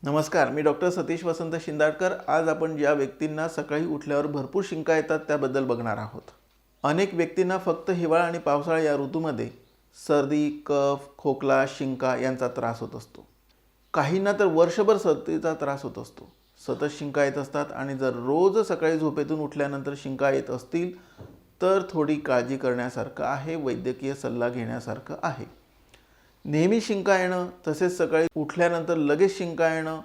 नमस्कार, मी डॉक्टर सतीश वसंत शिंदाडकर। आज आपण ज्या व्यक्तींना सकाळी उठल्यावर भरपूर शिंका येतात त्याबद्दल बघणार आहोत। अनेक व्यक्तींना फक्त हिवाळा आणि पावसाळा या ऋतूमध्ये सर्दी, कफ, खोकला, शिंका यांचा त्रास होत असतो। काहींना तर वर्षभर सर्दीचा त्रास होत असतो। सतत शिंका येत असतात आणि जर रोज सकाळी झोपेतून उठल्यानंतर शिंका येत असतील तर थोडी काळजी करण्यासारखं आहे, वैद्यकीय सल्ला घेण्यासारखं आहे। नेहमी शिंका येणं, तसेच सकाळी उठल्यानंतर लगेच शिंका येणं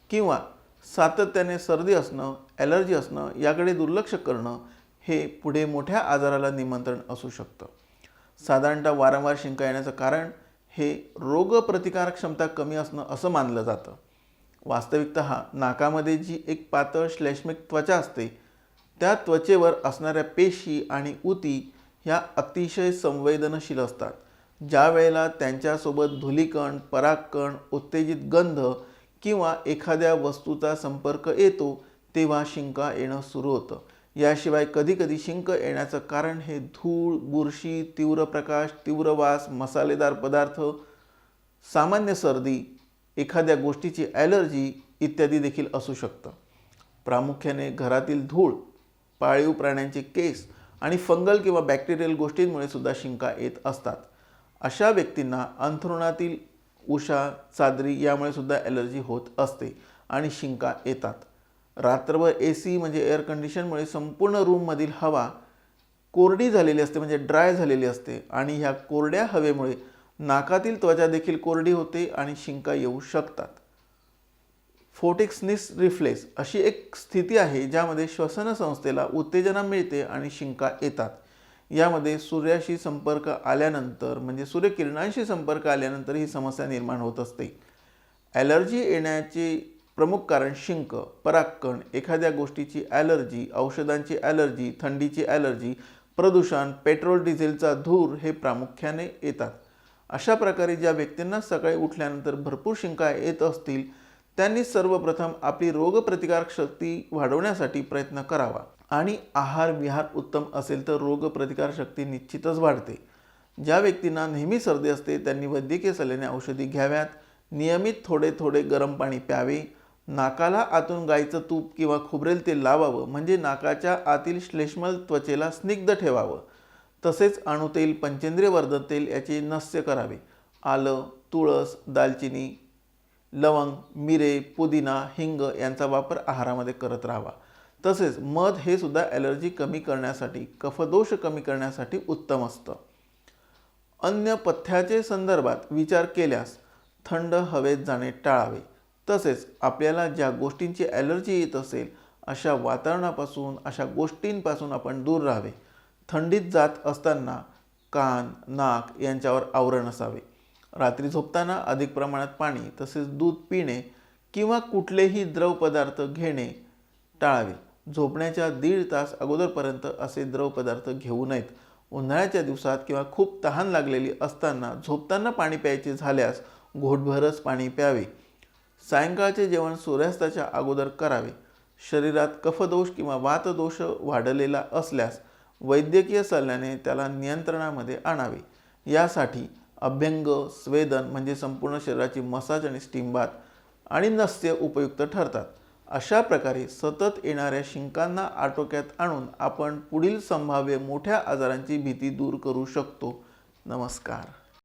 किंवा सातत्याने सर्दी असणं, ॲलर्जी असणं याकडे दुर्लक्ष करणं हे पुढे मोठ्या आजाराला निमंत्रण असू शकतं। साधारणतः वारंवार शिंका येण्याचं कारण हे रोगप्रतिकारक क्षमता कमी असणं असं मानलं जातं। वास्तविकतः नाकामध्ये जी एक पातळ श्लेष्मिक त्वचा असते त्या त्वचेवर असणाऱ्या पेशी आणि ऊती ह्या अतिशय संवेदनशील असतात। ज्या वेळेला त्यांच्यासोबत धूलिकण, परागकण, उत्तेजित गंध किंवा एखाद्या वस्तूचा संपर्क येतो तेव्हा शिंका येणं सुरू होतं। याशिवाय कधीकधी शिंक येण्याचं कारण हे धूळ, बुरशी, तीव्र प्रकाश, तीव्र वास, मसालेदार पदार्थ, सामान्य सर्दी, एखाद्या गोष्टीची ॲलर्जी इत्यादी देखील असू शकतं। प्रामुख्याने घरातील धूळ, पाळीव प्राण्यांचे केस आणि फंगल किंवा बॅक्टेरियल गोष्टींमुळे सुद्धा शिंका येत असतात। अशा व्यक्तींना अंथरुणातील उषा, चादरी यामुळे सुद्धा ॲलर्जी होत असते आणि शिंका येतात। रात्रभर AC म्हणजे एअर कंडिशनमुळे संपूर्ण रूममधील हवा कोरडी झालेली असते, म्हणजे ड्राय झालेली असते आणि ह्या कोरड्या हवेमुळे नाकातील त्वचा देखील कोरडी होते आणि शिंका येऊ शकतात। फोटिक स्निस रिफ्लेक्स अशी एक स्थिती आहे ज्यामध्ये श्वसन संस्थेला उत्तेजना मिळते आणि शिंका येतात। यामध्ये सूर्याशी संपर्क आल्यानंतर म्हणजे सूर्यकिरणांशी संपर्क आल्यानंतर ही समस्या निर्माण होत असते। ॲलर्जी येण्याचे प्रमुख कारण शिंक, परागकण, एखाद्या गोष्टीची ॲलर्जी, औषधांची ॲलर्जी, थंडीची ॲलर्जी, प्रदूषण, पेट्रोल डिझेलचा धूर हे प्रामुख्याने येतात। अशा प्रकारे ज्या व्यक्तींना सकाळी उठल्यानंतर भरपूर शिंका येत असतील त्यांनी सर्वप्रथम आपली रोगप्रतिकारक शक्ती वाढवण्यासाठी प्रयत्न करावा आणि आहार विहार उत्तम असेल तर रोगप्रतिकारक शक्ती निश्चितच वाढते। ज्या व्यक्तींना नेहमी सर्दी असते त्यांनी वैद्यकीय सल्ल्याने औषधी घ्याव्यात, नियमित थोडे थोडे गरम पाणी प्यावे, नाकाला आतून गाईचं तूप किंवा खोबरेल तेल लावावं म्हणजे नाकाच्या आतील श्लेष्मल त्वचेला स्निग्ध ठेवावं। तसेच अणुतेल, पंचेंद्रिय वर्धन तेल याचे नस्य करावे। आलं, तुळस, दालचिनी, लवंग, मिरे, पुदिना, हिंग यांचा वापर आहारामध्ये करत राहावा। तसेच मध हे सुद्धा ॲलर्जी कमी करण्यासाठी, कफदोष कमी करण्यासाठी उत्तम असतं। अन्य पथ्याचे संदर्भात विचार केल्यास थंड हवेत जाणे टाळावे। तसेच आपल्याला ज्या गोष्टींची ॲलर्जी येत असेल अशा वातावरणापासून, अशा गोष्टींपासून आपण दूर राहावे। थंडीत जात असताना कान, नाक यांच्यावर आवरण असावे। रात्री झोपताना अधिक प्रमाणात पाणी तसेच दूध पिणे किंवा कुठलेही द्रव पदार्थ घेणे टाळावे। झोपण्याच्या 1.5 तास अगोदरपर्यंत असे द्रव पदार्थ घेऊ नयेत। उन्हाळ्याच्या दिवसात किंवा खूप तहान लागलेली असताना झोपताना पाणी प्यायचे झाल्यास घोटभरच पाणी प्यावे। सायंकाळचे जेवण सूर्यास्ताच्या अगोदर करावे। शरीरात कफदोष किंवा वातदोष वाढलेला असल्यास वैद्यकीय सल्ल्याने त्याला नियंत्रणामध्ये आणावे। यासाठी अभ्यंग, स्वेदन म्हणजे संपूर्ण शरीराची मसाज आणि स्टीम बाथ आणि नस्य उपयुक्त ठरतात। अशा प्रकारे सतत येणाऱ्या शिंकांना आटोक्यात आणून आपण पुढील संभाव्य मोठ्या आजारांची भीती दूर करू शकतो। नमस्कार।